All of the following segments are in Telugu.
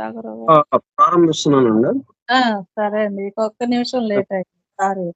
రాఘరావు. ప్రారంభిస్తున్నానండి. సరే అండి. ఒక్క నిమిషం లేట్ అయింది. సారీ.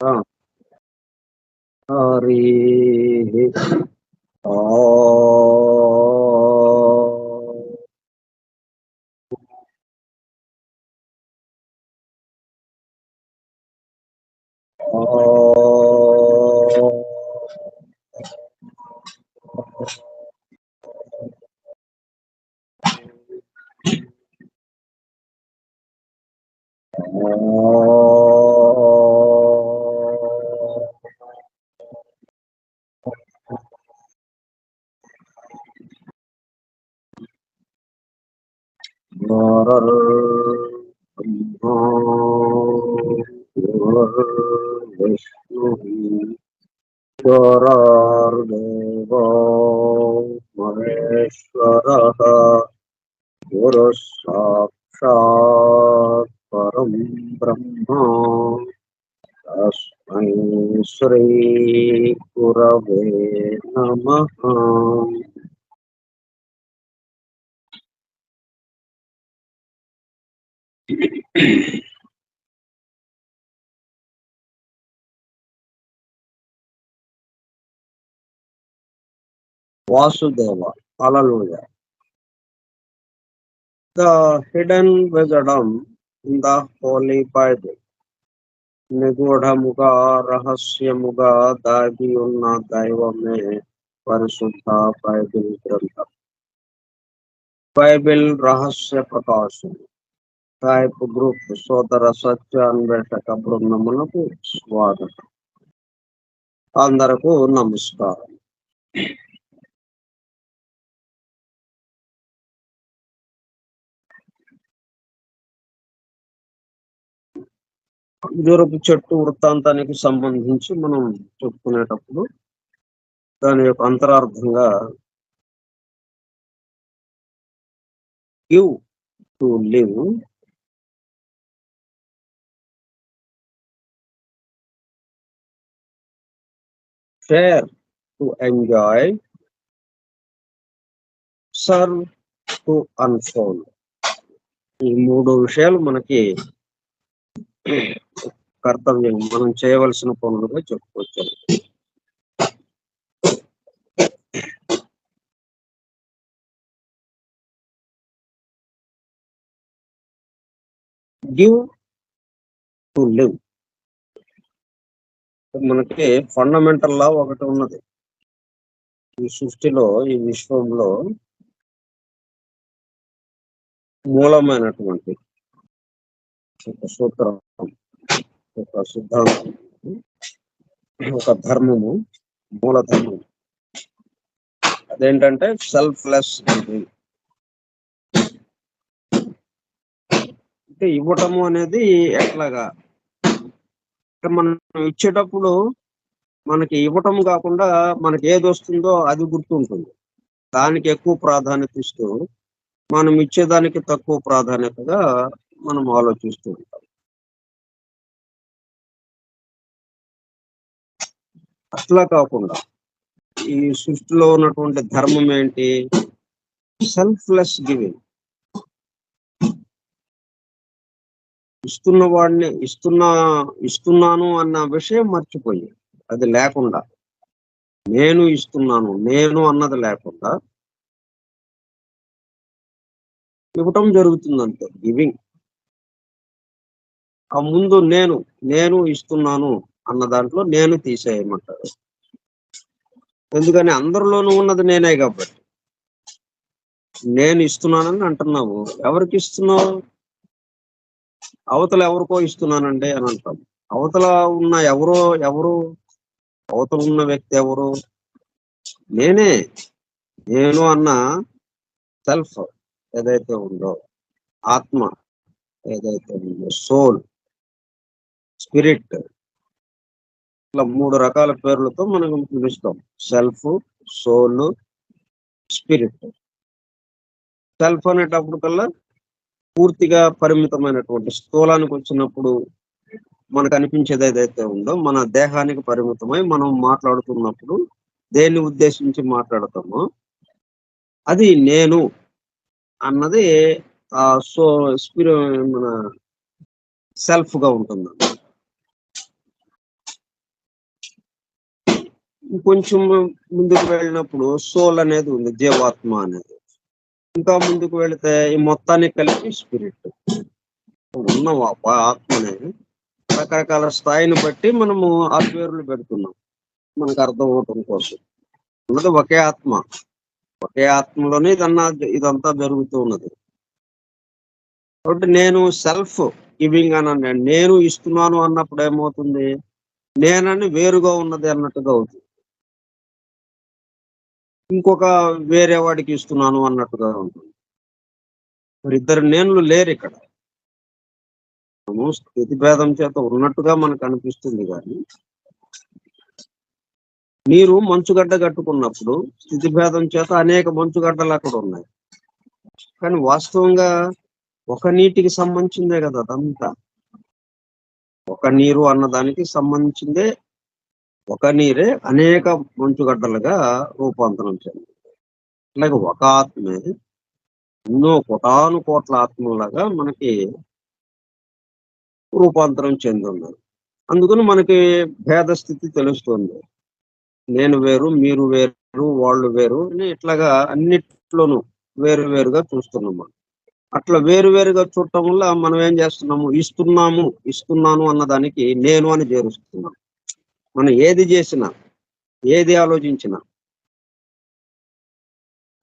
గురుర్దేవో మహేశ్వరః గురు సాక్షాత్ పరం బ్రహ్మ తస్మై శ్రీ గురవే నమః. Vasudeva, hallelujah. The hidden wisdom in the Holy Bible. నిగూఢముగా రహస్యముగా దాగి ఉన్న దైవమే పరిశుద్ధ బైబిల్ గ్రంథం. బైబిల్ రహస్య ప్రకాశం టైప్ గ్రూప్ సోదర సత్య అన్వేషక బృందములకు స్వాగతం. అందరకు నమస్కారం. ఖర్జూరపు చెట్టు వృత్తాంతానికి సంబంధించి మనం చెప్పుకునేటప్పుడు దాని యొక్క అంతరార్థంగా give to live, share to enjoy, serve to unfold. ఈ మూడు విషయాలు మనకి కర్తవ్యం, మనం చేయవలసిన పనులుగా చెప్పుకోవచ్చు. గివ్ టు లివ్ మనకి ఫండమెంటల్ లా ఒకటి ఉన్నది. ఈ సృష్టిలో, ఈ విశ్వంలో మూలమైనటువంటి ఒక సూత్రం, ఒక సిద్ధాంతం, ఒక ధర్మము, మూల ధర్మం. అదేంటంటే సెల్ఫ్లెస్ గివింగ్. అంటే ఇవ్వటము అనేది ఎట్లాగా, మనం ఇచ్చేటప్పుడు మనకి ఇవ్వటం కాకుండా మనకి ఏది వస్తుందో అది గుర్తుంటుంది. దానికి ఎక్కువ ప్రాధాన్యత ఇస్తూ మనం ఇచ్చేదానికి తక్కువ ప్రాధాన్యతగా మనం ఆలోచిస్తూ ఉంటాం. అట్లా కాకుండా ఈ సృష్టిలో ఉన్నటువంటి ధర్మం ఏంటి? Selfless giving. ఇస్తున్న వాడిని ఇస్తున్నాను అన్న విషయం మర్చిపోయి, అది లేకుండా, నేను ఇస్తున్నాను, నేను అన్నది లేకుండా ఇవ్వటం జరుగుతుంది అంతే. గివింగ్. ఆ ముందు నేను ఇస్తున్నాను అన్న దాంట్లో నేను తీసేయమంటారు. ఎందుకని అందరిలోనూ ఉన్నది నేనే కాబట్టి. నేను ఇస్తున్నానని అంటున్నావు, ఎవరికి ఇస్తున్నావు? అవతల ఎవరికో ఇస్తున్నానండి అని అంటాం. అవతల ఉన్న ఎవరు అవతల ఉన్న వ్యక్తి ఎవరు? నేనే. నేను అన్న సెల్ఫ్ ఏదైతే ఉందో, ఆత్మ ఏదైతే ఉందో, సోల్, స్పిరిట్, ఇట్లా మూడు రకాల పేర్లతో మనం పిలుస్తాం. Self, soul, spirit. సెల్ఫ్ అనేటప్పుడు కల్లా పూర్తిగా పరిమితమైనటువంటి, స్థూలానికి వచ్చినప్పుడు మనకు అనిపించేది ఏదైతే ఉందో, మన దేహానికి పరిమితమై మనం మాట్లాడుతున్నప్పుడు దేన్ని ఉద్దేశించి మాట్లాడతామో అది నేను అన్నది సో మన సెల్ఫ్ గా ఉంటుంది. ఇంకొంచెం ముందుకు వెళ్ళినప్పుడు సోల్ అనేది ఉంది, జీవాత్మ అనేది. ఇంకా ముందుకు వెళితే ఈ మొత్తానికి కలిపి స్పిరిట్ ఉన్న ఆత్మని రకరకాల స్థాయిని బట్టి మనము ఆ పేర్లు పెడుతున్నాం మనకు అర్థం అవటం కోసం. ఉన్నది ఒకే ఆత్మ, ఒకే ఆత్మలోనే ఇదంతా జరుగుతూ ఉన్నది. కాబట్టి నేను సెల్ఫ్ గివింగ్ అని నేను ఇస్తున్నాను అన్నప్పుడు ఏమవుతుంది, నేనని వేరుగా ఉన్నది అన్నట్టుగా అవుతుంది. ఇంకొక వేరే వాడికి ఇస్తున్నాను అన్నట్టుగా ఉంటుంది. మరి ఇద్దరు నేనులు లేరు ఇక్కడ. స్థితి భేదం చేత ఉన్నట్టుగా మనకు అనిపిస్తుంది, కానీ నీరు మంచుగడ్డ కట్టుకున్నప్పుడు స్థితి భేదం చేత అనేక మంచుగడ్డలు అక్కడ ఉన్నాయి, కానీ వాస్తవంగా ఒక నీటికి సంబంధించిందే కదా అదంతా. ఒక నీరు అన్నదానికి సంబంధించిందే, ఒక నీరే అనేక మంచుగడ్డలుగా రూపాంతరం చెంది. అలాగే ఒక ఆత్మే ఎన్నో కోటాను కోట్ల ఆత్మలాగా మనకి రూపాంతరం చెంది ఉన్నారు. అందుకని మనకి భేద స్థితి తెలుస్తుంది. నేను వేరు, మీరు వేరు, వాళ్ళు వేరు అని ఇట్లాగా అన్నిట్లోనూ వేరు వేరుగా చూస్తున్నాం. అట్లా వేరు వేరుగా చూడటం వల్ల మనం ఏం చేస్తున్నాము, ఇస్తున్నాను అన్నదానికి నేను అని చేరుస్తున్నాం. మనం ఏది చేసినా, ఏది ఆలోచించినా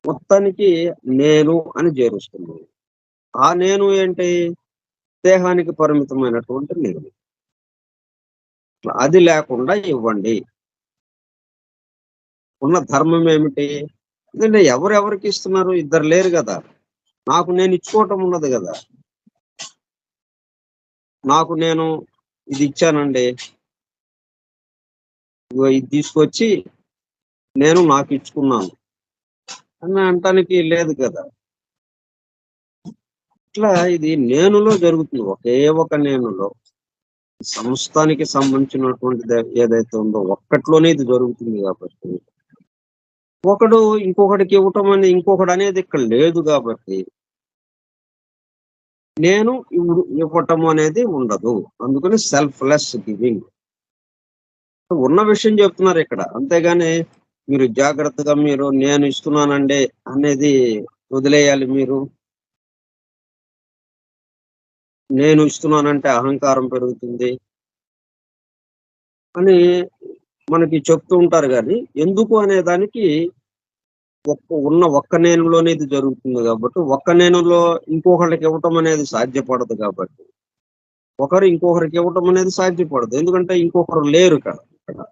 మొత్తానికి నేను అని చేరుస్తున్నాం. ఆ నేను ఏంటి, దేహానికి పరిమితమైనటువంటి నేను. అది లేకుండా ఇవ్వండి. ఉన్న ధర్మం ఏమిటి? ఎందుకంటే ఎవరెవరికి ఇస్తున్నారు, ఇద్దరు లేరు కదా. నాకు నేను ఇచ్చుకోవటం ఉన్నది కదా. నాకు నేను ఇది ఇచ్చానండి, ఇది తీసుకొచ్చి నేను నాకు ఇచ్చుకున్నాను అని అంటానికి లేదు కదా. ఇట్లా ఇది నేనులో జరుగుతుంది, ఒకే ఒక నేనులో. సంస్థానికి సంబంధించినటువంటిది ఏదైతే ఉందో ఒక్కట్లోనే ఇది జరుగుతుంది. కాబట్టి ఒకడు ఇంకొకటికి ఇవ్వటం అని ఇంకొకటి అనేది ఇక్కడ లేదు. కాబట్టి నేను ఇవ్వటం అనేది ఉండదు. అందుకని సెల్ఫ్లెస్ గివింగ్ ఉన్న విషయం చెప్తున్నారు ఇక్కడ. అంతేగాని మీరు జాగ్రత్తగా మీరు నేను ఇస్తున్నానండి అనేది వదిలేయాలి. మీరు నేను ఇస్తున్నానంటే అహంకారం పెరుగుతుంది అని మనకి చెప్తూ ఉంటారు. కానీ ఎందుకు అనే దానికి ఒక్క నేనులోనే ఇది జరుగుతుంది. కాబట్టి ఒక్క నేనులో ఇంకొకరికి ఇవ్వటం అనేది సాధ్యపడదు. కాబట్టి ఒకరు ఇంకొకరికి ఇవ్వటం అనేది సాధ్యపడదు. ఎందుకంటే ఇంకొకరు లేరు కదా. ఇక్కడ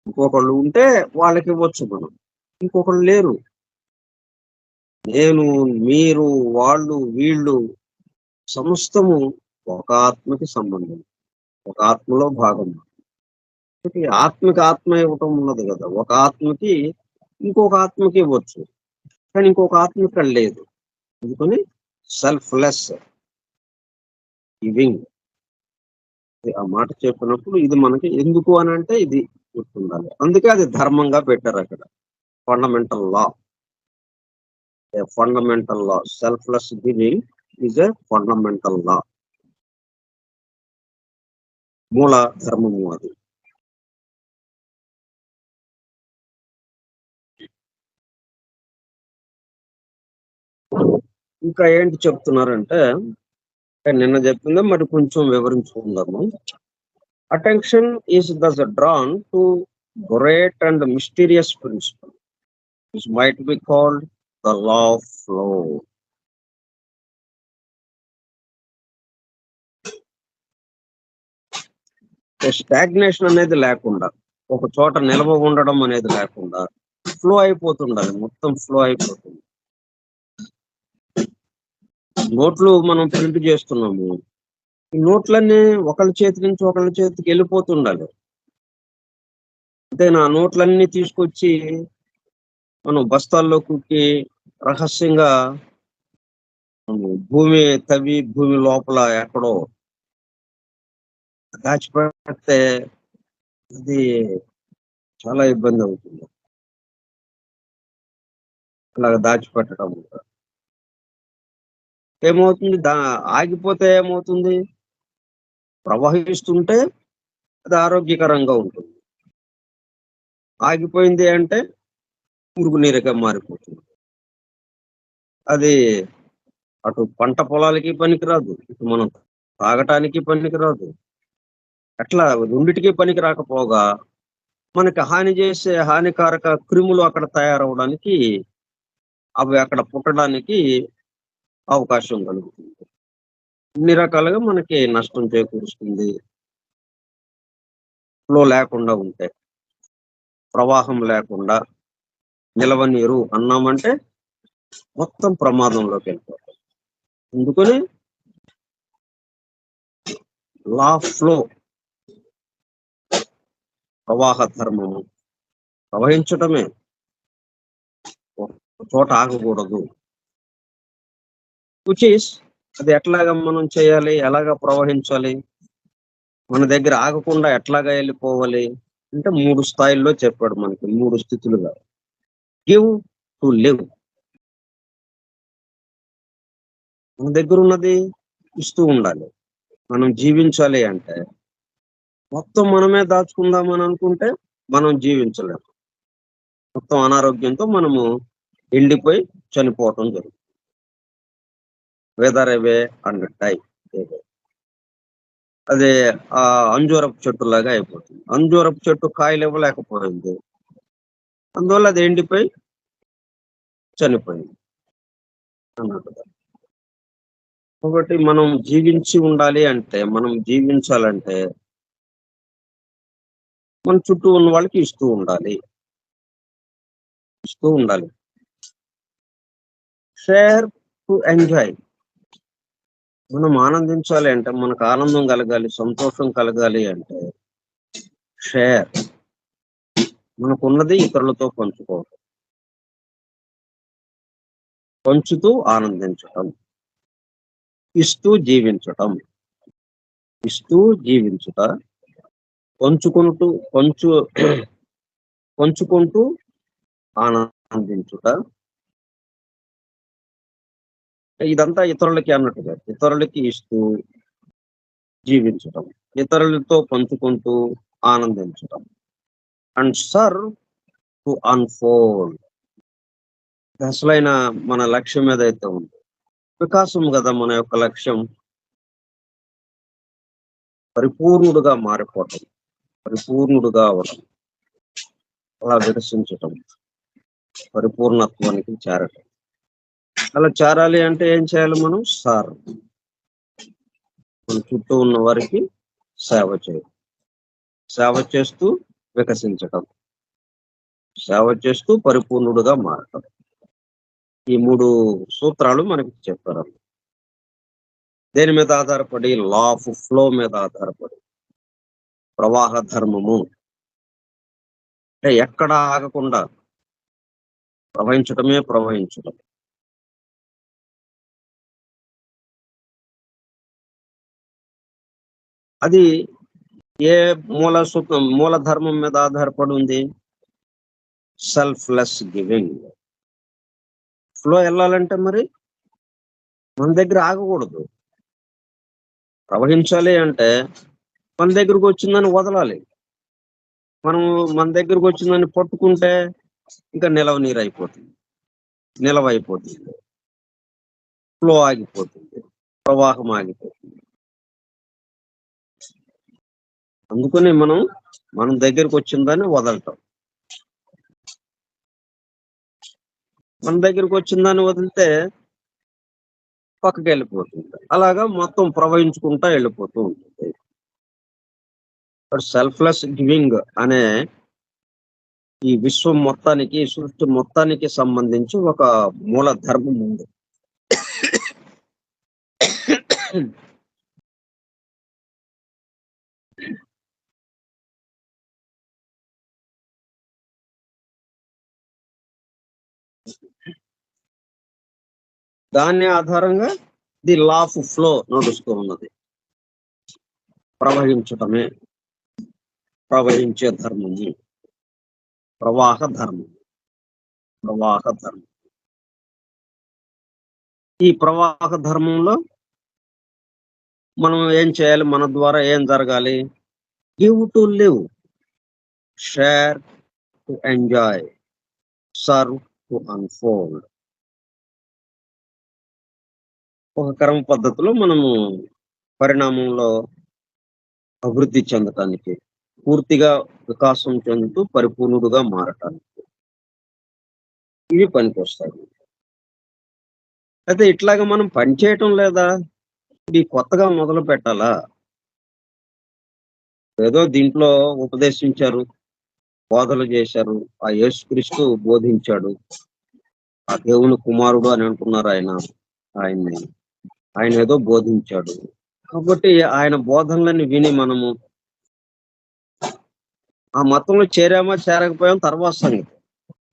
ఇంకొకళ్ళు ఉంటే వాళ్ళకి ఇవ్వచ్చు మనం, ఇంకొకళ్ళు లేరు. నేను, మీరు, వాళ్ళు, వీళ్ళు సమస్తము ఒక ఆత్మకి సంబంధం, ఒక ఆత్మలో భాగం. ఆత్మకి ఆత్మ ఇవ్వటం ఉన్నది కదా. ఒక ఆత్మకి ఇంకొక ఆత్మకి ఇవ్వచ్చు, కానీ ఇంకొక ఆత్మ ఇక్కడ లేదు. అందుకని సెల్ఫ్లెస్ గివింగ్ ఆ మాట చెప్పినప్పుడు ఇది మనకి ఎందుకు అని అంటే ఇది గుర్తుండాలి. అందుకే అది ధర్మంగా పెట్టారు అక్కడ. Fundamental law, fundamental law, selfless giving is a fundamental లా, మూల ధర్మము అది. ఇంకా ఏంటి చెప్తున్నారంటే, నిన్న చెప్పిందే మరి కొంచెం వివరించుకుందాము. Attention is thus drawn to great and mysterious principle which might be called the law of flow. Stagnation అనేది లేకుండా, ఒక చోట నిల్వ ఉండడం అనేది లేకుండా ఫ్లో అయిపోతుండాలి, మొత్తం ఫ్లో అయిపోతుంది. నోట్లు మనం ప్రింట్ చేస్తున్నాము, ఈ నోట్లన్నీ ఒకళ్ళ చేతి నుంచి ఒకళ్ళ చేతికి వెళ్ళిపోతుండాలి. అంతేనా? నోట్లన్నీ తీసుకొచ్చి మనం బస్తాల్లో కుక్కి రహస్యంగా భూమి తవ్వి భూమి లోపల ఎక్కడో దాచిపెడితే అది చాలా ఇబ్బంది అవుతుంది. అలాగ దాచిపెట్టడం ఏమవుతుంది? ఆగిపోతే ఏమవుతుంది? ప్రవహిస్తుంటే అది ఆరోగ్యకరంగా ఉంటుంది. ఆగిపోయింది అంటే మురుగునీరుగా మారిపోతుంది. అది అటు పంట పొలాలకి పనికిరాదు. ఇటు మనం తాగటానికి పనికిరాదు. అట్లా రెండిటికి పనికి రాకపోగా మనకి హాని చేసే హానికారక క్రిములు అక్కడ తయారవ్వడానికి, అవి అక్కడ పుట్టడానికి అవకాశం కలుగుతుంది. ఇన్ని రకాలుగా మనకి నష్టం చేకూరుస్తుంది. ఫ్లో లేకుండా ఉంటే, ప్రవాహం లేకుండా నిలవ నీరు అన్నామంటే మొత్తం ప్రమాదంలోకి వెళ్ళిపోతాం. అందుకని లా ఆఫ్ ఫ్లో, ప్రవాహ ధర్మము, ప్రవహించటమే, ఒక చోట ఆగకూడదు. విచ్ ఈస్ అది ఎట్లాగా మనం చేయాలి? ఎలాగా ప్రవహించాలి? మన దగ్గర ఆగకుండా ఎట్లాగా వెళ్ళిపోవాలి అంటే 3 స్థాయిల్లో చెప్పాడు మనకి, 3 స్థితులుగా. Give to live. మన దగ్గర ఉన్నది ఇస్తూ ఉండాలి. మనం జీవించాలి అంటే మొత్తం మనమే దాచుకుందామని అనుకుంటే మనం జీవించలేము. మొత్తం అనారోగ్యంతో మనము ఎండిపోయి చనిపోవటం జరుగుతుంది. Wither away and die. అదే అంజూరపు చెట్టు లాగా అయిపోతుంది. అంజూరపు చెట్టు కాయలు ఇవ్వలేకపోయింది, అందువల్ల అది ఎండిపోయి చనిపోయింది అన్నట్టుగా. కాబట్టి మనం జీవించి ఉండాలి అంటే, మనం జీవించాలంటే మన చుట్టూ ఉన్న వాళ్ళకి ఇస్తూ ఉండాలి. Share to enjoy. మనం ఆనందించాలి అంటే, మనకు ఆనందం కలగాలి, సంతోషం కలగాలి అంటే షేర్. మనకున్నది ఇతరులతో పంచుకోవడం, పంచుతూ ఆనందించటం, ఇస్తూ జీవించటం. ఇస్తూ జీవించుట, పంచుకుంటూ ఆనందించుట. ఇదంతా ఇతరులకి అన్నట్టుగా, ఇతరులకి ఇస్తూ జీవించటం, ఇతరులతో పంచుకుంటూ ఆనందించటం. And serve to unfold. అసలైన మన లక్ష్యం ఏదైతే ఉందో, వికాసం కదా మన యొక్క లక్ష్యం. పరిపూర్ణుడుగా మారిపోవటం, పరిపూర్ణుడుగా అవడం, అలా వికసించటం, పరిపూర్ణత్వానికి చేరటం. అలా చేరాలి అంటే ఏం చేయాలి? మనం మన చుట్టూ ఉన్న వారికి సేవ చేయడం, సేవ చేస్తూ వికసించటం, సేవ చేస్తూ పరిపూర్ణుడుగా మారటం. ఈ 3 సూత్రాలు మనకి చెప్పారు. దేని మీద ఆధారపడి? లా ఆఫ్ ఫ్లో మీద ఆధారపడి. ప్రవాహ ధర్మము అంటే ఎక్కడ ఆగకుండా ప్రవహించటం. అది ఏ మూల ధర్మం మీద ఆధారపడి ఉంది? Selfless giving. ఫ్లో వెళ్ళాలంటే మరి మన దగ్గర ఆగకూడదు. ప్రవహించాలి అంటే మన దగ్గరకు వచ్చిందని వదలాలి. మన దగ్గరకు వచ్చిందని పట్టుకుంటే ఇంకా నిలవ అయిపోతుంది, ఫ్లో ఆగిపోతుంది, ప్రవాహం ఆగిపోతుంది. అందుకని మన దగ్గరకు వచ్చిందని వదలటం. మన దగ్గరకు వచ్చిందని వదిలితే పక్కకి వెళ్ళిపోతుంది. అలాగా మొత్తం ప్రవహించుకుంటా వెళ్ళిపోతూ ఉంటుంది. సెల్ఫ్లెస్ గివింగ్ అనే ఈ విశ్వం మొత్తానికి, సృష్టి మొత్తానికి సంబంధించి ఒక మూల ధర్మం ఉంది. దాని ఆధారంగా ది లా ఆఫ్ ఫ్లో నడుస్తూ ఉన్నది. ప్రవహించటమే, ప్రవహించే ధర్మము, ప్రవాహ ధర్మం. ఈ ప్రవాహ ధర్మంలో మనం ఏం చేయాలి? మన ద్వారా ఏం జరగాలి? Give to live, share to enjoy, serve to unfold. ఒక క్రమ పద్ధతిలో మనము పరిణామంలో అభివృద్ధి చెందటానికి, పూర్తిగా వికాసం చెందుతూ పరిపూర్ణుడుగా మారటానికి ఇవి పనికొస్తాయి. అయితే ఇట్లాగ మనం పని చేయటం లేదా? ఇది కొత్తగా మొదలు పెట్టాలా? ఏదో దీంట్లో ఉపదేశించారు, బోధలు చేశారు, ఆ యేసుక్రీస్తు బోధించాడు, ఆ దేవుని కుమారుడు అని అంటున్నారు ఆయన్ని. ఆయన ఏదో బోధించాడు. కాబట్టి ఆయన బోధనలని విని మనము ఆ మతంలో చేరామా చేరకపోయామా తర్వాత సంగతి.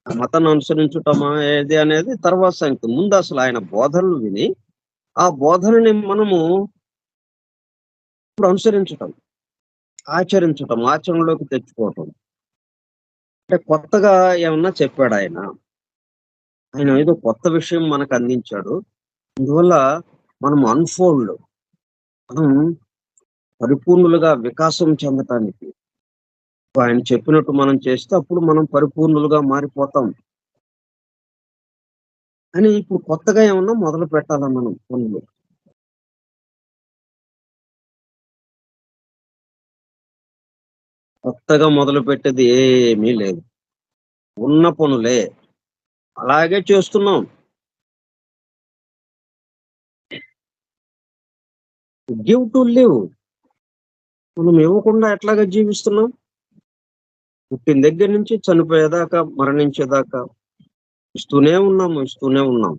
ఆ మతాన్ని అనుసరించటమా ఏది అనేది తర్వాత సంగతి. ముందు అసలు ఆయన బోధనలు విని ఆ బోధనని మనము ఇప్పుడు అనుసరించటం, ఆచరించటం, ఆచరణలోకి తెచ్చుకోవటం. అంటే కొత్తగా ఏమన్నా చెప్పాడు ఆయన. ఆయన ఏదో కొత్త విషయం మనకు అందించాడు. అందువల్ల మనం మనం పరిపూర్ణులుగా వికాసం చెందటానికి ఆయన చెప్పినట్టు మనం చేస్తే అప్పుడు మనం పరిపూర్ణులుగా మారిపోతాం అని ఇప్పుడు కొత్తగా ఏమన్నా మొదలు పెట్టాలా మనం పనులు? కొత్తగా మొదలు పెట్టేది ఏమీ లేదు. ఉన్న పనులే అలాగే చేస్తున్నాం. Give to live. మనం ఇవ్వకుండా ఎట్లాగా జీవిస్తున్నాం? పుట్టిన దగ్గర నుంచి చనిపోయేదాకా, మరణించేదాకా ఇస్తూనే ఉన్నాం.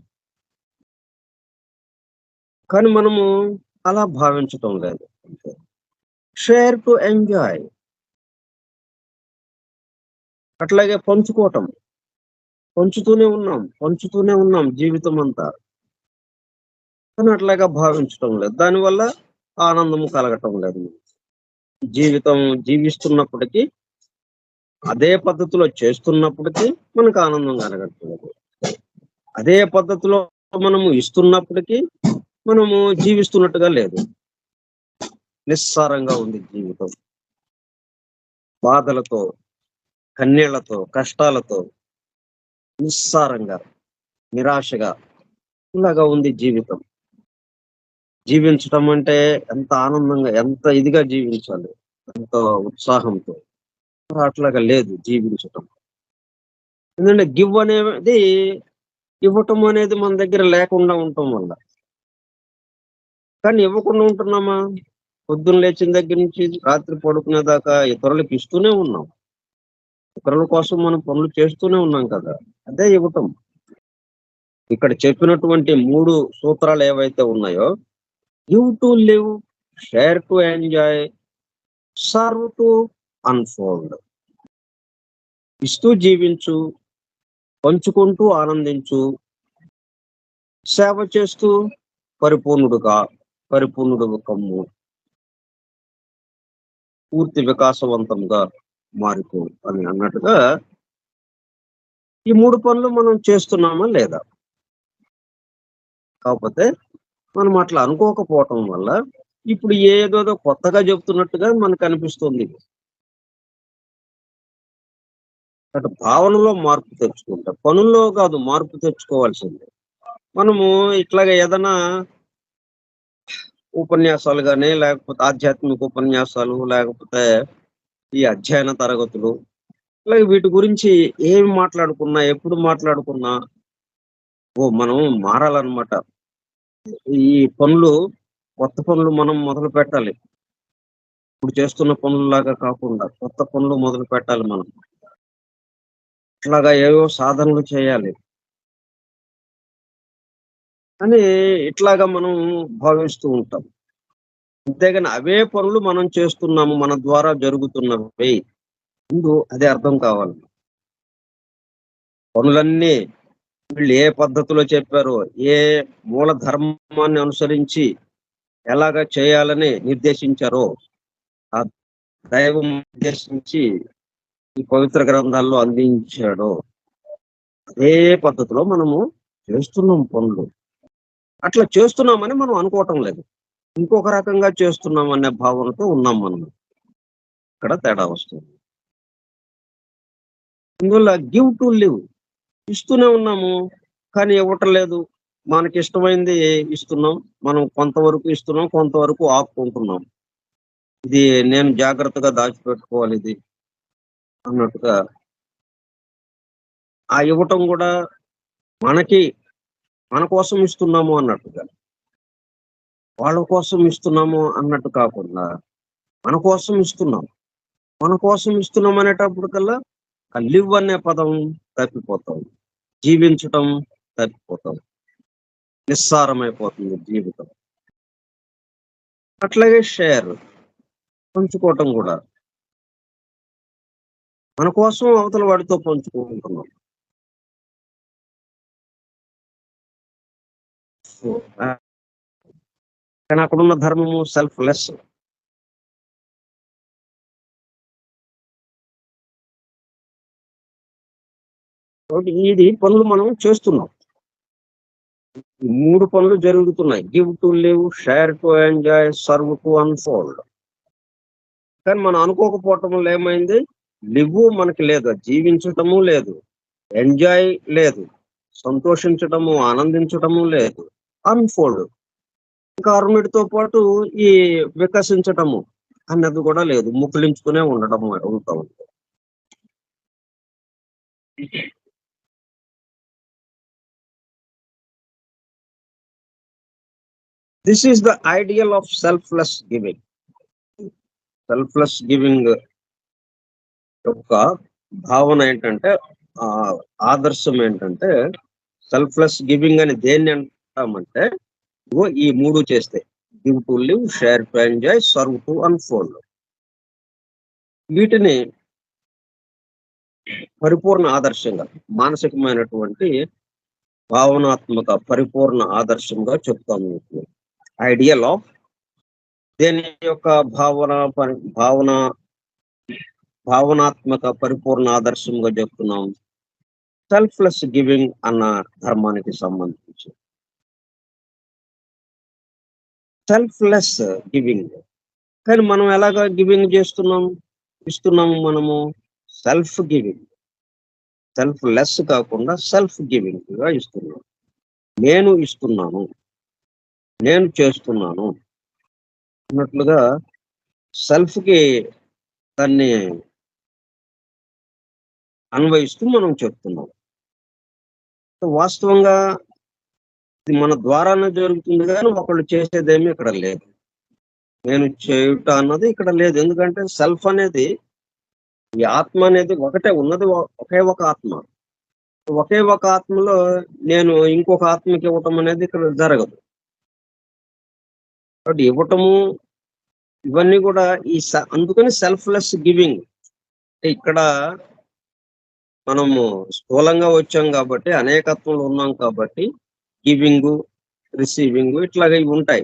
కానీ మనము అలా భావించటం లేదు. Share to enjoy. అట్లాగే పంచుతూనే ఉన్నాం జీవితం అంతా. కానీ అట్లాగా భావించటం లేదు. దానివల్ల ఆనందము కలగటం లేదు. జీవితం జీవిస్తున్నప్పటికీ, అదే పద్ధతిలో చేస్తున్నప్పటికీ మనకు ఆనందం కలగట్లేదు. అదే పద్ధతిలో మనము ఇస్తున్నప్పటికీ మనము జీవిస్తున్నట్టుగా లేదు. నిస్సారంగా ఉంది జీవితం. బాధలతో, కన్నీళ్లతో, కష్టాలతో, నిస్సారంగా, నిరాశగా ఇలాగా ఉంది జీవితం. జీవించటం అంటే ఎంత ఆనందంగా, ఎంత ఇదిగా జీవించాలి, ఎంతో ఉత్సాహంతో. అట్లాగా లేదు జీవించటం. ఎందుకంటే ఇవ్వటం అనేది మన దగ్గర లేకుండా ఉండటం వల్ల. కానీ ఇవ్వకుండా ఉంటున్నామా? పొద్దున్న లేచిన దగ్గర నుంచి రాత్రి పడుకునేదాకా ఇతరులకు ఇస్తూనే ఉన్నాం. ఇతరుల కోసం మనం పనులు చేస్తూనే ఉన్నాం కదా. అదే ఇవ్వటం. ఇక్కడ చెప్పినటువంటి 3 సూత్రాలు ఏవైతే ఉన్నాయో, give to live, share to enjoy, serve to unfold. ఇస్తూ జీవించు, పంచుకుంటూ ఆనందించు, సేవ చేస్తూ పరిపూర్ణుడు కమ్ము, పూర్తి వికాసవంతంగా మారిపో అని అన్నట్టుగా ఈ 3 పనులు మనం చేస్తున్నామా లేదా? కాకపోతే మనం అట్లా అనుకోకపోవటం వల్ల ఇప్పుడు ఏదోదో కొత్తగా చెప్తున్నట్టుగా మనకు అనిపిస్తుంది. అటు భావనలో మార్పు తెచ్చుకుంటాం, పనుల్లో కాదు మార్పు తెచ్చుకోవాల్సింది. మనము ఇట్లాగా ఏదైనా ఉపన్యాసాలు గాని, లేకపోతే ఆధ్యాత్మిక ఉపన్యాసాలు, లేకపోతే ఈ అధ్యయన తరగతులు, ఇలాగ వీటి గురించి ఏమి మాట్లాడుకున్నా, ఎప్పుడు మాట్లాడుకున్నా మనం మారాలన్నమాట. ఈ కొత్త పనులు మనం మొదలు పెట్టాలి. ఇప్పుడు చేస్తున్న పనుల్లాగా కాకుండా కొత్త పనులు మొదలు పెట్టాలి మనం. అట్లాగా ఏవో సాధనలు చేయాలి అని ఇట్లాగా మనం భావిస్తూ ఉంటాం. అంతేగాని అవే పనులు మనం చేస్తున్నాము, మన ద్వారా జరుగుతున్నవి. ముందు అదే అర్థం కావాలి. పనులన్నీ వీళ్ళు ఏ పద్ధతిలో చెప్పారో, ఏ మూల ధర్మాన్ని అనుసరించి ఎలాగ చేయాలని నిర్దేశించారో, ఆ దైవం నిర్దేశించి ఈ పవిత్ర గ్రంథాల్లో అందించాడో, అదే పద్ధతిలో మనము చేస్తున్నాం పనులు. అట్లా చేస్తున్నామని మనం అనుకోవటం లేదు. ఇంకొక రకంగా చేస్తున్నాం అనే భావనతో ఉన్నాం మనం. ఇక్కడ తేడా వస్తుంది. ఇందువల్ల గివ్ టు లివ్ ఇస్తూనే ఉన్నాము, కానీ ఇవ్వటం లేదు. మనకి ఇష్టమైంది ఇస్తున్నాం. మనం కొంతవరకు ఇస్తున్నాం, కొంతవరకు ఆపుకుంటున్నాం. ఇది నేను జాగ్రత్తగా దాచిపెట్టుకోవాలి ఇది అన్నట్టుగా. ఆ ఇవ్వటం కూడా మన కోసం ఇస్తున్నాము అన్నట్టుగా, వాళ్ళ కోసం ఇస్తున్నాము అన్నట్టు కాకుండా మన కోసం ఇస్తున్నాం. మన కోసం ఇస్తున్నాం అనేటప్పటికల్లా ఆ లివ్ అనే పదం తప్పిపోతాం, జీవించటం తప్పిపోతాం, నిస్సారమైపోతుంది జీవితం. అట్లాగే షేర్, పంచుకోవటం కూడా మన కోసం అవతల వాడితో పంచుకుంటున్నాం. కానీ అక్కడున్న ధర్మము సెల్ఫ్ లెస్. ఇది పనులు మనం చేస్తున్నాం. 3 పనులు జరుగుతున్నాయి. Give to live, share to enjoy, serve to unfold. కానీ మనం అనుకోకపోవటం వల్ల ఏమైంది? లివ్ మనకి లేదు, జీవించటము లేదు, ఎంజాయ్ లేదు, సంతోషించటము ఆనందించటము లేదు, అన్ఫోల్డ్ ఇంకా అరుమిడితో పాటు ఈ వికసించటము అన్నది కూడా లేదు, ముకులించుకునే ఉండటం ఉంటా ఉంది. This is the ideal of selfless giving. Selfless giving యొక్క భావన ఏంటంటే, ఆదర్శం ఏంటంటే, సెల్ఫ్లెస్ గివింగ్ అని దేన్ని అంటామంటే, ఈ 3 చేస్తే give to live, share to enjoy, serve to unfold. వీటిని పరిపూర్ణ ఆదర్శంగా, మానసికమైనటువంటి భావనాత్మక పరిపూర్ణ ఆదర్శంగా చెప్తాము. ఐడియల్ ఆఫ్ దేని యొక్క భావనాత్మక పరిపూర్ణ ఆదర్శంగా చెప్తున్నాం? సెల్ఫ్లెస్ గివింగ్ అన్న ధర్మానికి సంబంధించి. Selfless giving. కానీ మనం ఎలాగా గివింగ్ ఇస్తున్నాము మనము? Self giving. సెల్ఫ్ లెస్ కాకుండా సెల్ఫ్ గివింగ్ గా ఇస్తున్నాం. నేను ఇస్తున్నాను, నేను చేస్తున్నాను అన్నట్లుగా సెల్ఫ్ కి దాన్ని అన్వయిస్తూ మనం చెప్తున్నాం. వాస్తవంగా ఇది మన ద్వారానే జరుగుతుంది, కానీ ఒకళ్ళు చేసేదేమీ ఇక్కడ లేదు. నేను చేయుట అన్నది ఇక్కడ లేదు. ఎందుకంటే సెల్ఫ్ అనేది, ఈ ఆత్మ అనేది ఒకటే ఉన్నది, ఒకే ఒక ఆత్మ. ఒకే ఒక ఆత్మలో నేను ఇంకొక ఆత్మకి ఇవ్వటం అనేది ఇక్కడ జరగదు. కాబట్టి ఇవ్వటము ఇవన్నీ కూడా అందుకని సెల్ఫ్లెస్ గివింగ్. ఇక్కడ మనము స్థూలంగా వచ్చాం కాబట్టి, అనేకత్వంలో ఉన్నాం కాబట్టి గివింగ్, రిసీవింగ్ ఇట్లాగా ఇవి ఉంటాయి.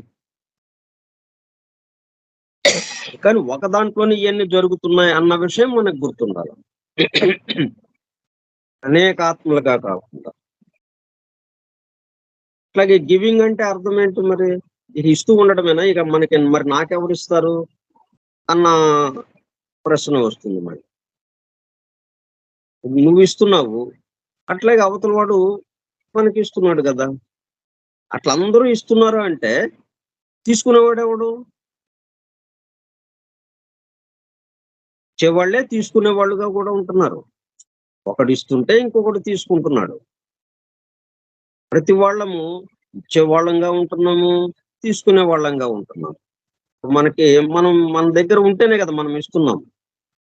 కానీ ఒక దాంట్లోనే ఇవన్నీ జరుగుతున్నాయి అన్న విషయం మనకు గుర్తుండాలి. అనేక ఆత్మలుగా కాకుండా. అట్లాగే గివింగ్ అంటే అర్థం ఏంటి మరి? ఇది ఇస్తూ ఉండటమేనా? ఇక మనకి మరి నాకెవరు ఇస్తారు అన్న ప్రశ్న వస్తుంది. మరి నువ్వు ఇస్తున్నావు, అట్లాగే అవతల వాడు మనకి ఇస్తున్నాడు కదా. అట్లా అందరూ ఇస్తున్నారు అంటే తీసుకునేవాడు ఎవడు? ఇచ్చేవాళ్లే తీసుకునేవాళ్ళుగా కూడా ఉంటున్నారు. ఒకడు ఇస్తుంటే ఇంకొకడు తీసుకుంటున్నాడు. ప్రతి వాళ్ళము ఇచ్చేవాళ్ళంగా ఉంటున్నాము, తీసుకునే వాళ్ళంగా ఉంటున్నాము. మన దగ్గర ఉంటేనే కదా మనం ఇస్తున్నాము.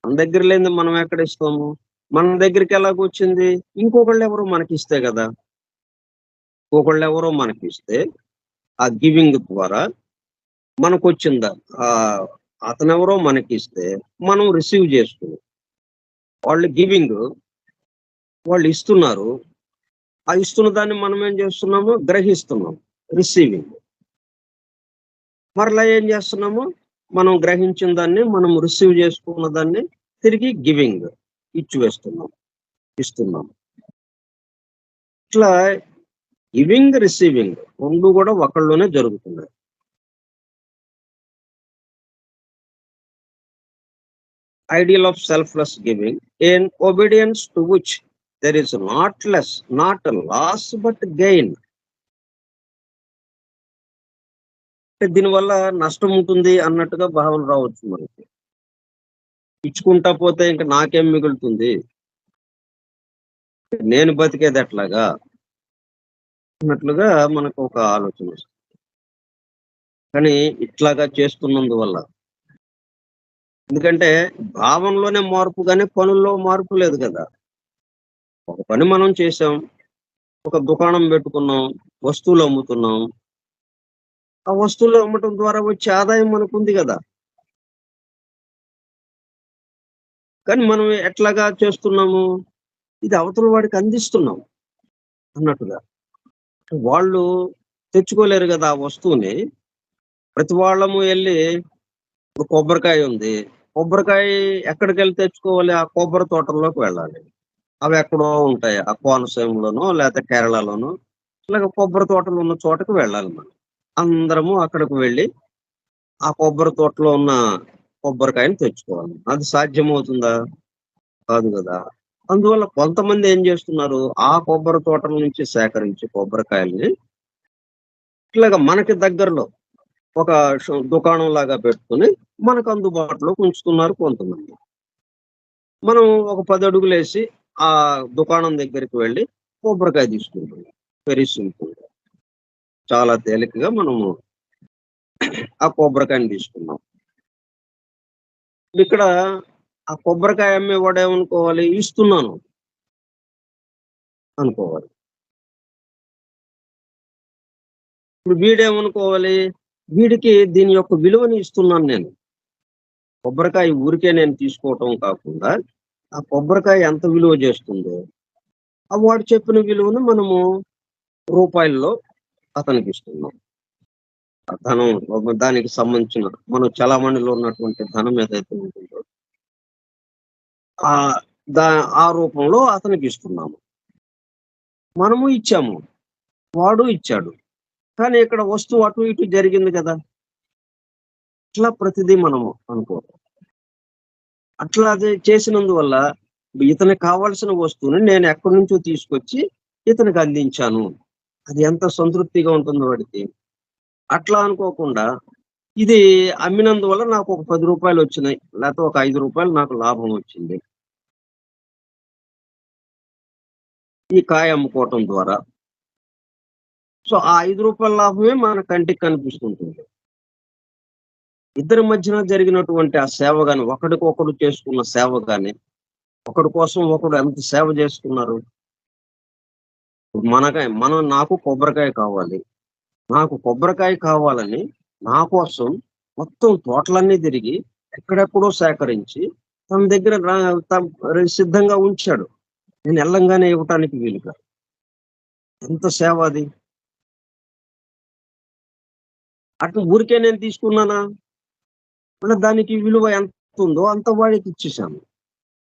మన దగ్గర లేని మనం ఎక్కడ ఇస్తాము? మన దగ్గరికి ఎలాగొచ్చింది? ఇంకొకళ్ళు ఎవరో మనకిస్తే కదా. ఇంకొకళ్ళు ఎవరో మనకిస్తే ఆ గివింగ్ ద్వారా మనకు వచ్చిందా? అతనెవరో మనకిస్తే మనం రిసీవ్ చేసుకున్నాం. వాళ్ళు గివింగ్, వాళ్ళు ఇస్తున్నారు. ఆ ఇస్తున్న దాన్ని మనం ఏం చేస్తున్నాము? గ్రహిస్తున్నాం, రిసీవింగ్. మరలా ఏం చేస్తున్నాము? మనం గ్రహించిన దాన్ని, మనం రిసీవ్ చేసుకున్న దాన్ని తిరిగి గివింగ్, ఇస్తున్నాం. ఇట్లా గివింగ్ రిసీవింగ్ రెండు కూడా ఒకళ్ళలోనే జరుగుతున్నాయి. Ideal of selfless giving, in obedience to which there is not loss but gain. దీనివల్ల నష్టం ఉంటుంది అన్నట్టుగా భావన రావచ్చు మనకి. ఇచ్చుకుంటా పోతే ఇంకా నాకేం మిగులుతుంది, నేను బతికేది ఎట్లాగా అన్నట్లుగా మనకు ఒక ఆలోచన వస్తుంది. కానీ ఇట్లాగా చేస్తున్నందువల్ల, ఎందుకంటే భావనలోనే మార్పు కానీ పనుల్లో మార్పు లేదు కదా. ఒక పని మనం చేసాం, ఒక దుకాణం పెట్టుకున్నాం, వస్తువులు అమ్ముతున్నాం. ఆ వస్తువులు అమ్మటం ద్వారా వచ్చే ఆదాయం మనకు ఉంది కదా. కానీ మనం ఎట్లాగా చేస్తున్నాము, ఇది అవతల వాడికి అందిస్తున్నాం అన్నట్టుగా. వాళ్ళు తెచ్చుకోలేరు కదా ఆ వస్తువుని. ప్రతి వాళ్ళము వెళ్ళి, ఇప్పుడు కొబ్బరికాయ ఉంది, కొబ్బరికాయ ఎక్కడికి వెళ్ళి తెచ్చుకోవాలి, ఆ కొబ్బరి తోటల్లోకి వెళ్ళాలి. అవి ఎక్కడో ఉంటాయి, ఆ కోనసీమలోనో లేకపోతే కేరళలోనో ఇలాగ కొబ్బరి తోటలు ఉన్న చోటకు వెళ్ళాలి. మనం అందరము అక్కడికి వెళ్ళి ఆ కొబ్బరి తోటలో ఉన్న కొబ్బరికాయని తెచ్చుకోవాలి. అది సాధ్యమవుతుందా? కాదు కదా. అందువల్ల కొంతమంది ఏం చేస్తున్నారు, ఆ కొబ్బరి తోటల నుంచి సేకరించి కొబ్బరికాయల్ని ఇట్లాగా మనకి దగ్గరలో ఒక దుకాణం లాగా పెట్టుకుని మనకు అందుబాటులోకి ఉంచుతున్నారు కొంతమంది. మనం ఒక 10 అడుగులు వేసి ఆ దుకాణం దగ్గరికి వెళ్ళి కొబ్బరికాయ తీసుకుంటున్నాం. వెరీ సింపుల్, చాలా తేలికగా మనము ఆ కొబ్బరికాయని తీసుకున్నాం. ఇక్కడ ఆ కొబ్బరికాయ అమ్మేవాడు ఏమనుకోవాలి, ఇస్తున్నాను అనుకోవాలి. ఇప్పుడు వీడేమనుకోవాలి, వీడికి దీని యొక్క విలువని ఇస్తున్నాను నేను. కొబ్బరికాయ ఊరికే నేను తీసుకోవటం కాకుండా ఆ కొబ్బరికాయ ఎంత విలువ చేస్తుందో ఆ వాడు చెప్పిన విలువను మనము రూపాయల్లో అతనికి ఇస్తున్నాం. ఆ ధనం, దానికి సంబంధించిన మనం చలామణిలో ఉన్నటువంటి ధనం ఏదైతే ఉంటుందో ఆ ఆ రూపంలో అతనికి ఇస్తున్నాము. మనము ఇచ్చాము, వాడు ఇచ్చాడు. కానీ ఇక్కడ వస్తువు అటు ఇటు జరిగింది కదా. ఇట్లా ప్రతిదీ మనము అనుకోవడం. అట్లా అది చేసినందువల్ల ఇతనికి కావాల్సిన వస్తువుని నేను ఎక్కడి నుంచో తీసుకొచ్చి ఇతనికి అందించాను. అది ఎంత సంతృప్తిగా ఉంటుందో వాడికి. అట్లా అనుకోకుండా ఇది అమ్మినందువల్ల నాకు ఒక 10 రూపాయలు వచ్చినాయి, లేకపోతే ఒక 5 రూపాయలు నాకు లాభం వచ్చింది ఈ కాయ అమ్ముకోవటం ద్వారా. సో ఆ 5 రూపాయల లాభమే మన కంటికి కనిపిస్తుంటుంది. ఇద్దరి మధ్యన జరిగినటువంటి ఆ సేవ గాని, ఒకడికొకడు చేసుకున్న సేవ గాని, ఒకడి కోసం ఒకడు ఎంత సేవ చేసుకున్నారు. నాకు కొబ్బరికాయ కావాలి, నాకు కొబ్బరికాయ కావాలని నా కోసం మొత్తం తోటలన్నీ తిరిగి ఎక్కడెక్కడో సేకరించి తన దగ్గర సిద్ధంగా ఉంచాడు. నేను ఎల్లంగానే ఇవ్వటానికి వీలుగా. ఎంత సేవ అది. అటు ఊరికే నేను తీసుకున్నానా, దానికి విలువ ఎంత ఉందో అంత వాడికి ఇచ్చేసాను.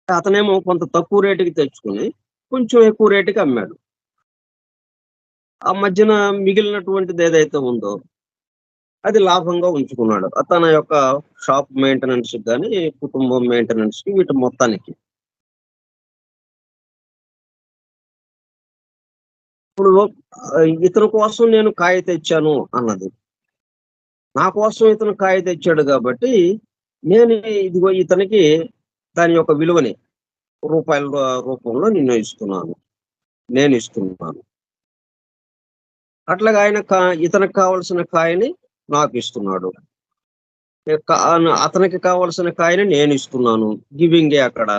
అతనేమో కొంత తక్కువ రేటుకి తెచ్చుకుని కొంచెం ఎక్కువ రేటుకి అమ్మాడు. ఆ మధ్యన మిగిలినటువంటిది ఏదైతే ఉందో అది లాభంగా ఉంచుకున్నాడు. తన యొక్క షాప్ మెయింటెనెన్స్ కానీ, కుటుంబం మెయింటెనెన్స్ కి, వీటి మొత్తానికి. ఇప్పుడు ఇతని కోసం నేను కాయ తెచ్చాను అన్నది. నా కోసం ఇతను కాయ తెచ్చాడు కాబట్టి నేను ఇదిగో ఇతనికి దాని యొక్క విలువని రూపాయల రూపంలో నేను ఇస్తున్నాను. అట్లాగా ఆయన ఇతనికి కావలసిన కాయని నాకు ఇస్తున్నాడు, అతనికి కావలసిన కాయని నేను ఇస్తున్నాను. గివింగే అక్కడ.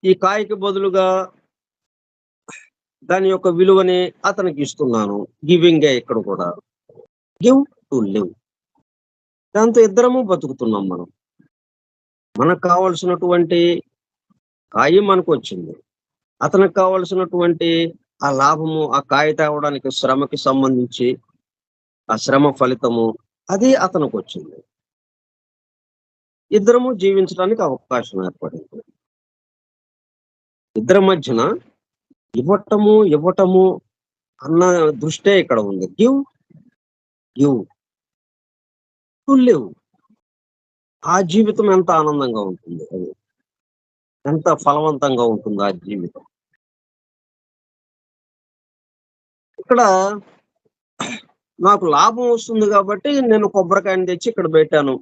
ఈ కాయకి బదులుగా దాని యొక్క విలువని అతనికి ఇస్తున్నాను. గివింగే ఇక్కడ కూడా. Give to live. దాంతో ఇద్దరము బతుకుతున్నాం మనం. మనకు కావలసినటువంటి కాయ మనకు వచ్చింది, అతనికి కావలసినటువంటి ఆ లాభము, ఆ కాయ తేవడానికి శ్రమకి సంబంధించి ఆ శ్రమ ఫలితము అది అతనికి వచ్చింది. ఇద్దరము జీవించడానికి అవకాశం ఏర్పడింది. ఇద్దరి మధ్యన ఇవ్వటము అన్న దృష్టే ఇక్కడ ఉంది. Give give to live. ఆ జీవితం ఎంత ఆనందంగా ఉంటుంది, అది ఎంత ఫలవంతంగా ఉంటుంది ఆ జీవితం. ఇక్కడ నాకు లాభం వస్తుంది కాబట్టి నేను కొబ్బరికాయని తెచ్చి ఇక్కడ పెట్టాను.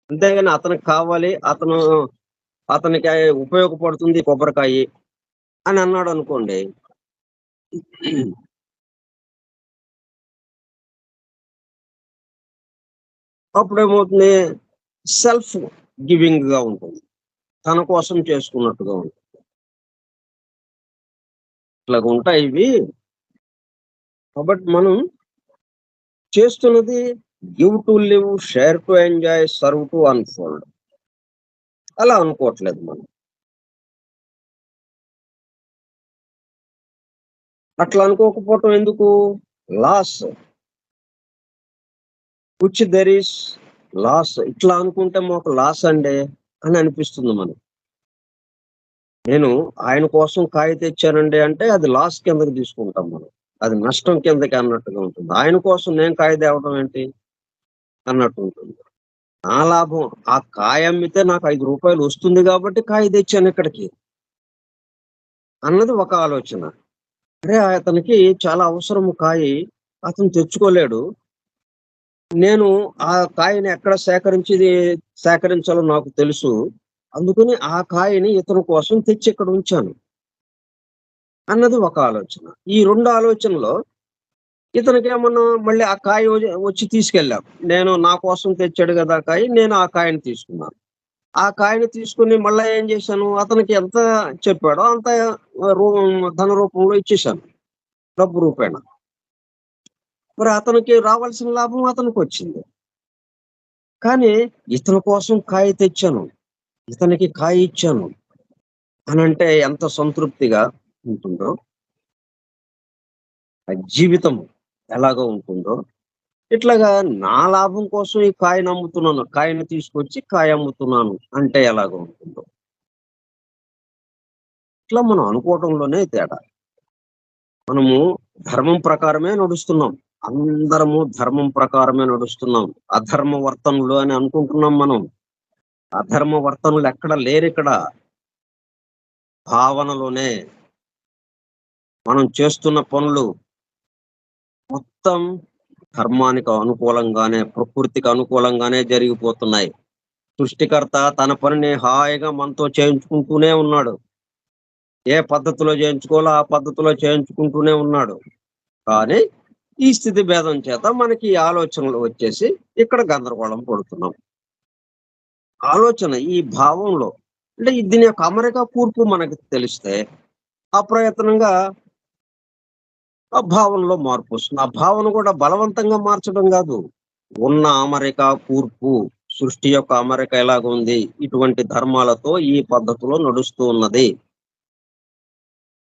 అంతేగాని అతనికి కావాలి, అతనికి ఉపయోగపడుతుంది కొబ్బరికాయ అని అన్నాడు అనుకోండి, అప్పుడేమవుతుంది, సెల్ఫ్ గివింగ్ గా ఉంటుంది, తన కోసం చేసుకున్నట్టుగా ఉంటుంది. ఇట్లాగ ఉంటాయి ఇవి. కాబట్టి మనం చేస్తున్నది give to live, share to enjoy, serve to unfold. అలా అనుకోవట్లేదు మనం. అట్లా అనుకోకపోవటం ఎందుకు? Loss which there is loss. ఇట్లా అనుకుంటే మాకు లాస్ అండి అని అనిపిస్తుంది మనకు. నేను ఆయన కోసం కాయ తెచ్చానండి అంటే అది లాస్ కిందకి తీసుకుంటాం మనం, అది నష్టం కిందకి అన్నట్టుగా ఉంటుంది. ఆయన కోసం నేను కాయ తేవడం ఏంటి అన్నట్టు ఉంటుంది. నా లాభం, ఆ కాయ అమ్మితే నాకు 5 రూపాయలు వస్తుంది కాబట్టి కాయ తెచ్చాను ఇక్కడికి అన్నది ఒక ఆలోచన. అరే అతనికి చాలా అవసరము కాయ, అతను తెచ్చుకోలేడు, నేను ఆ కాయని ఎక్కడ సేకరించాలో నాకు తెలుసు, అందుకని ఆ కాయని ఇతని కోసం తెచ్చి ఇక్కడ ఉంచాను అన్నది ఒక ఆలోచన. ఈ 2 ఆలోచనలో ఇతనికేమన్నా మళ్ళీ ఆ కాయ వచ్చి తీసుకెళ్ళాం. నేను నా కోసం తెచ్చాడు కదా ఆ కాయ, నేను ఆ కాయని తీసుకున్నాను. ఆ కాయని తీసుకుని మళ్ళా ఏం చేశాను, అతనికి ఎంత చెప్పాడో అంత ధన రూపంలో ఇచ్చేశాను, డబ్బు రూపేణ. మరి అతనికి రావాల్సిన లాభం అతనికి వచ్చింది. కానీ ఇతని కోసం కాయ తెచ్చాను, ఇతనికి కాయ ఇచ్చాను అనంటే ఎంత సంతృప్తిగా ఉంటుందో, ఆ జీవితం ఎలాగో ఉంటుందో, ఇట్లాగా నా లాభం కోసం ఈ కాయను అమ్ముతున్నాను, కాయను తీసుకొచ్చి కాయ అమ్ముతున్నాను అంటే ఎలాగో ఉంటుందో. ఇట్లా మనం అనుకోవటంలోనే తేడా. మనము ధర్మం ప్రకారమే నడుస్తున్నాం, అందరము ధర్మం ప్రకారమే నడుస్తున్నాం. అధర్మ వర్తనులు అని అనుకుంటున్నాం మనం. అధర్మ వర్తనులు ఎక్కడ లేరు ఇక్కడ. భావనలోనే మనం చేస్తున్న పనులు మొత్తం ధర్మానికి అనుకూలంగానే, ప్రకృతికి అనుకూలంగానే జరిగిపోతున్నాయి. సృష్టికర్త తన పనిని హాయిగా మనతో చేయించుకుంటూనే ఉన్నాడు. ఏ పద్ధతిలో చేయించుకోవాలో ఆ పద్ధతిలో చేయించుకుంటూనే ఉన్నాడు. కానీ ఈ స్థితి భేదం చేత మనకి ఈ ఆలోచనలు వచ్చేసి ఇక్కడ గందరగోళం పడుతున్నాం. ఆలోచన ఈ భావంలో, అంటే దీని యొక్క అమరిక కూర్పు మనకి తెలిస్తే అప్రయత్నంగా ఆ భావనలో మార్పు వస్తుంది. ఆ భావన కూడా బలవంతంగా మార్చడం కాదు, ఉన్న అమరిక కూర్పు, సృష్టి యొక్క అమరిక ఎలాగ ఉంది, ఇటువంటి ధర్మాలతో ఈ పద్ధతిలో నడుస్తూ ఉన్నది,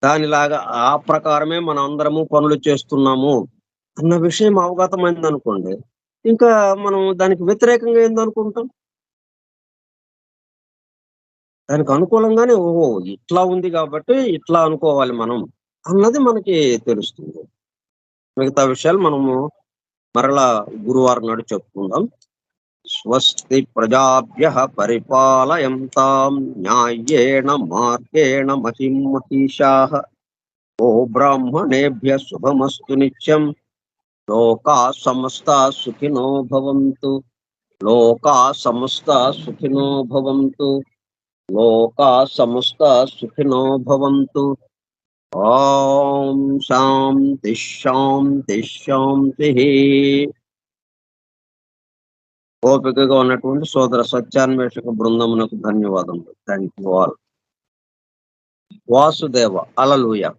దానిలాగా ఆ ప్రకారమే మనం అందరము పనులు చేస్తున్నాము అన్న విషయం అవగతమైంది అనుకోండి, ఇంకా మనం దానికి వ్యతిరేకంగా ఏందనుకుంటాం? దానికి అనుకూలంగానే ఓహో ఇట్లా ఉంది కాబట్టి ఇట్లా అనుకోవాలి మనం అన్నది మనకి తెలుస్తుంది. మిగతా విషయాలు మనము మరలా గురువారం నాడు చెప్పుకుందాం. స్వస్తి ప్రజాభ్యః పరిపాలయంతాం న్యాయేణ మార్గేణ మహిం మహిషాః. ఓ బ్రాహ్మణేభ్యః శుభమస్తు నిత్యం. లోకాః సమస్తాః సుఖినో భవంతు. లోకాః సమస్తాః సుఖినో భవంతు. లోకాః సమస్తాః సుఖినో భవంతు. ఓం శాంతి శాంతి శాంతి. ఓపికగా ఉన్నటువంటి సోదర సత్యాన్వేషక బృందమునకు ధన్యవాదములు. Thank you all. Vasudeva. Hallelujah.